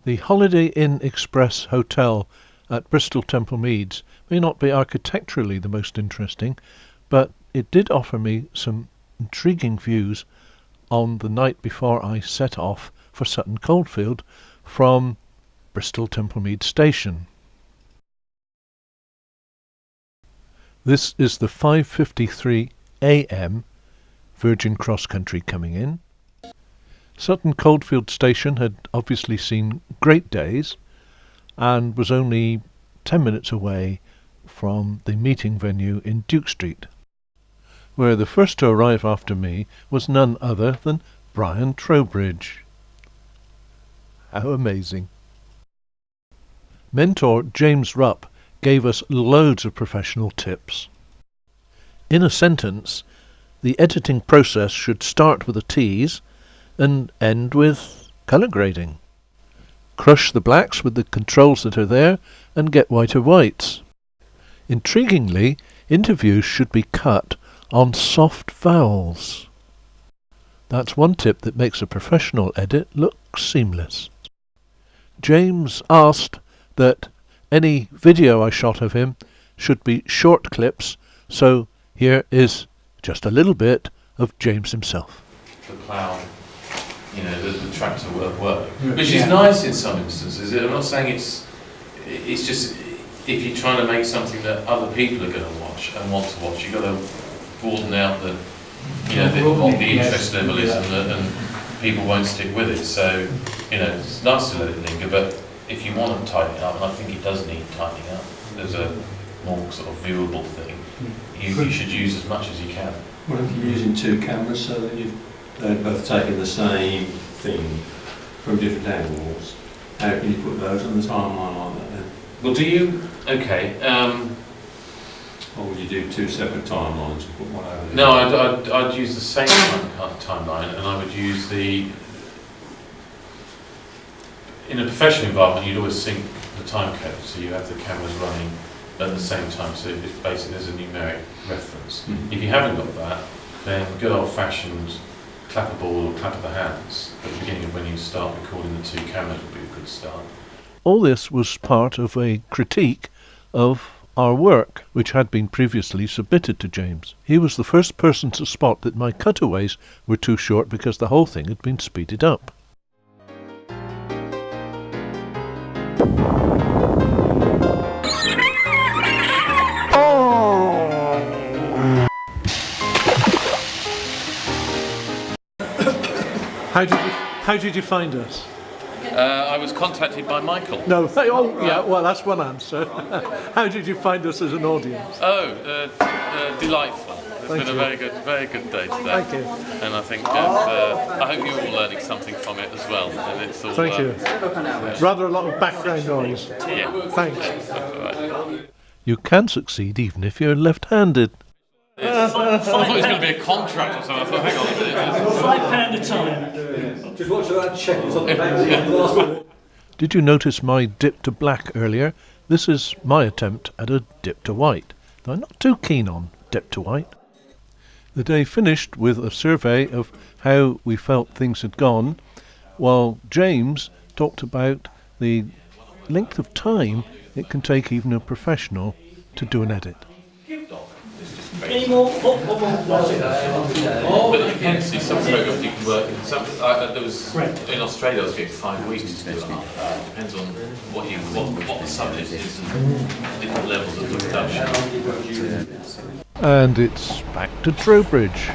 The Holiday Inn Express Hotel at Bristol Temple Meads may not be architecturally the most interesting, but it did offer me some intriguing views on the night before I set off for Sutton Coldfield from Bristol Temple Meads Station. This is the 5:53 a.m. Virgin Cross Country coming in. Sutton Coldfield Station had obviously seen great days and was only 10 minutes away from the meeting venue in Duke Street, where the first to arrive after me was none other than Brian Trowbridge. How amazing. Mentor James Rupp gave us loads of professional tips. In a sentence, the editing process should start with a tease and end with colour grading. Crush the blacks with the controls that are there and get whiter whites. Intriguingly, interviews should be cut on soft vowels. That's one tip that makes a professional edit look seamless. James asked that any video I shot of him should be short clips, so here is just a little bit of James himself. The plough, the tractor work, which is nice in some instances. I'm not saying it's just, if you're trying to make something that other people are going to watch and want to watch, you've got to broaden out what the interest level is, and people won't stick with it. So, it's nice to let it linger, but if you want to tighten it up, and I think it does need tightening up, there's a more sort of viewable thing, you should use as much as you can. What if you're using two cameras so that they're both taking the same thing from different angles? How can you put those on the timeline like that then? Well, do you? Okay. Or would you do two separate timelines and put one over the No, other? I'd use the same timeline, and I would use in a professional environment, you'd always sync the time code, so you have the cameras running at the same time, so it's basically there's a numeric reference. Mm-hmm. If you haven't got that, then good old-fashioned clapperboard or clap of the hands at the beginning of when you start recording the two cameras would be a good start. All this was part of a critique of our work, which had been previously submitted to James. He was the first person to spot that my cutaways were too short because the whole thing had been speeded up. How did you find us? I was contacted by Michael. No, well, that's one answer. How did you find us as an audience? Delightful. It's been a very good day today. Thank you. And I think I hope you're all learning something from it as well. And it's all, Thank you. Rather a lot of background noise. Yeah. Thanks. Right. You can succeed even if you're left-handed. I thought it was going to be a contract or something. I thought, hang on a minute. £5 a time. Just watch that check on the back. Did you notice my dip to black earlier? This is my attempt at a dip to white. I'm not too keen on dip to white. The day finished with a survey of how we felt things had gone, while James talked about the length of time it can take even a professional to do an edit. Any more? But you can see some programs you can work in. There was in Australia I was getting 5 weeks to do it. Depends on what the subject is and different levels of the production. And it's back to Trowbridge.